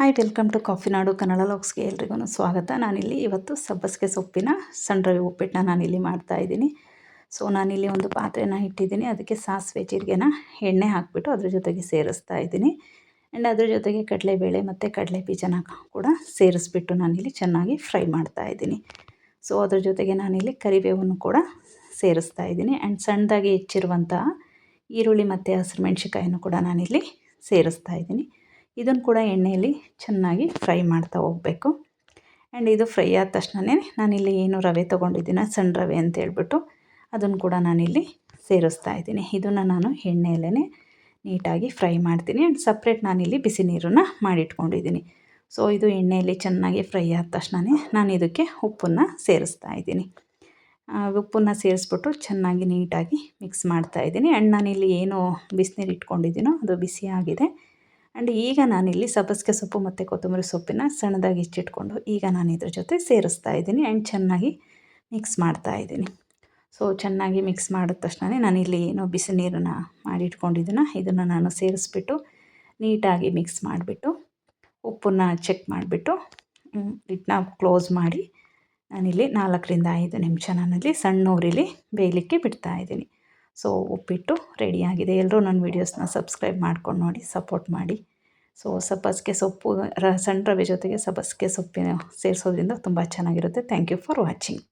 Hi, welcome to coffee ನಾಡು ಕನ್ನಡ ಲಾಗ್ಸ್ಗೆ ಎಲ್ರಿಗೂ ಸ್ವಾಗತ. ನಾನಿಲ್ಲಿ ಇವತ್ತು ಸಬ್ಬಸಿಗೆ ಸೊಪ್ಪಿನ ಸಣ್ಣ ರವೆ ಉಪ್ಪಿಟ್ಟನ್ನ ನಾನಿಲ್ಲಿ ಮಾಡ್ತಾಯಿದ್ದೀನಿ. ಸೊ ನಾನಿಲ್ಲಿ ಒಂದು ಪಾತ್ರೆನ ಇಟ್ಟಿದ್ದೀನಿ. ಅದಕ್ಕೆ ಸಾಸಿವೆ ಜೀರಿಗೆನ ಎಣ್ಣೆ ಹಾಕಿಬಿಟ್ಟು ಅದ್ರ ಜೊತೆಗೆ ಸೇರಿಸ್ತಾ ಇದ್ದೀನಿ. ಆ್ಯಂಡ್ ಅದ್ರ ಜೊತೆಗೆ ಕಡಲೆಬೇಳೆ ಮತ್ತು ಕಡಲೆ ಬೀಜನ ಕೂಡ ಸೇರಿಸ್ಬಿಟ್ಟು ನಾನಿಲ್ಲಿ ಚೆನ್ನಾಗಿ ಫ್ರೈ ಮಾಡ್ತಾಯಿದ್ದೀನಿ. ಸೊ ಅದ್ರ ಜೊತೆಗೆ ನಾನಿಲ್ಲಿ ಕರಿಬೇವನ್ನು ಕೂಡ ಸೇರಿಸ್ತಾ ಇದ್ದೀನಿ. ಆ್ಯಂಡ್ ಸಣ್ಣದಾಗಿ ಹೆಚ್ಚಿರುವಂತಹ ಈರುಳ್ಳಿ ಮತ್ತು ಹಸಿರು ಮೆಣಸಿನ್ಕಾಯನ್ನು ಕೂಡ ನಾನಿಲ್ಲಿ ಸೇರಿಸ್ತಾ ಇದ್ದೀನಿ. ಇದನ್ನು ಕೂಡ ಎಣ್ಣೆಯಲ್ಲಿ ಚೆನ್ನಾಗಿ ಫ್ರೈ ಮಾಡ್ತಾ ಹೋಗಬೇಕು. ಆ್ಯಂಡ್ ಇದು ಫ್ರೈ ಆದ ತಕ್ಷಣವೇ ನಾನಿಲ್ಲಿ ಏನು ರವೆ ತೊಗೊಂಡಿದ್ದೀನ ಸಣ್ಣ ರವೆ ಅಂತ ಹೇಳ್ಬಿಟ್ಟು ಅದನ್ನು ಕೂಡ ನಾನಿಲ್ಲಿ ಸೇರಿಸ್ತಾ ಇದ್ದೀನಿ. ಇದನ್ನು ನಾನು ಎಣ್ಣೆಯಲ್ಲೇ ನೀಟಾಗಿ ಫ್ರೈ ಮಾಡ್ತೀನಿ. ಆ್ಯಂಡ್ ಸಪ್ರೇಟ್ ನಾನಿಲ್ಲಿ ಬಿಸಿ ನೀರನ್ನು ಮಾಡಿಟ್ಕೊಂಡಿದ್ದೀನಿ. ಸೊ ಇದು ಎಣ್ಣೆಯಲ್ಲಿ ಚೆನ್ನಾಗಿ ಫ್ರೈ ಆದ ತಕ್ಷಣವೇ ನಾನು ಇದಕ್ಕೆ ಉಪ್ಪನ್ನು ಸೇರಿಸ್ತಾ ಇದ್ದೀನಿ. ಉಪ್ಪನ್ನು ಸೇರಿಸ್ಬಿಟ್ಟು ಚೆನ್ನಾಗಿ ನೀಟಾಗಿ ಮಿಕ್ಸ್ ಮಾಡ್ತಾಯಿದ್ದೀನಿ. ಆ್ಯಂಡ್ ನಾನಿಲ್ಲಿ ಏನು ಬಿಸಿನೀರು ಇಟ್ಕೊಂಡಿದ್ದೀನೋ ಅದು ಬಿಸಿಯಾಗಿದೆ. ಆ್ಯಂಡ್ ಈಗ ನಾನಿಲ್ಲಿ ಸಬ್ಬಸಿಗೆ ಸೊಪ್ಪು ಮತ್ತು ಕೊತ್ತಂಬರಿ ಸೊಪ್ಪಿನ ಸಣ್ಣದಾಗಿ ಹೆಚ್ಚಿಟ್ಕೊಂಡು ಈಗ ನಾನು ಇದ್ರ ಜೊತೆ ಸೇರಿಸ್ತಾ ಇದ್ದೀನಿ. ಆ್ಯಂಡ್ ಚೆನ್ನಾಗಿ ಮಿಕ್ಸ್ ಮಾಡ್ತಾಯಿದ್ದೀನಿ. ಸೊ ಚೆನ್ನಾಗಿ ಮಿಕ್ಸ್ ಮಾಡಿದ ತಕ್ಷಣ ನಾನಿಲ್ಲಿ ಏನೋ ಬಿಸಿ ನೀರನ್ನು ಮಾಡಿಟ್ಕೊಂಡಿದ್ದೀನ ಇದನ್ನು ನಾನು ಸೇರಿಸ್ಬಿಟ್ಟು ನೀಟಾಗಿ ಮಿಕ್ಸ್ ಮಾಡಿಬಿಟ್ಟು ಉಪ್ಪನ್ನು ಚೆಕ್ ಮಾಡಿಬಿಟ್ಟು ಇದನ್ನ ಕ್ಲೋಸ್ ಮಾಡಿ ನಾನಿಲ್ಲಿ 4ರಿಂದ 5 ನಿಮಿಷ ನಾನಲ್ಲಿ ಸಣ್ಣ ಉರಿಲಿ ಬೇಯಲಿಕ್ಕೆ ಬಿಡ್ತಾಯಿದ್ದೀನಿ. ಸೊ ಉಪ್ಪಿಟ್ಟು ರೆಡಿಯಾಗಿದೆ. ಎಲ್ಲರೂ ನನ್ನ ವೀಡಿಯೋಸ್ನ ಸಬ್ಸ್ಕ್ರೈಬ್ ಮಾಡ್ಕೊಂಡು ನೋಡಿ, ಸಪೋರ್ಟ್ ಮಾಡಿ. ಸೊ ಸಬ್ಬಸಿಗೆ ಸೊಪ್ಪು ಸಣ್ಣ ರವೆ ಜೊತೆಗೆ ಸಬ್ಬಸಿಗೆ ಸೊಪ್ಪಿನ ಸೇರಿಸೋದ್ರಿಂದ ತುಂಬ ಚೆನ್ನಾಗಿರುತ್ತೆ. Thank you for watching.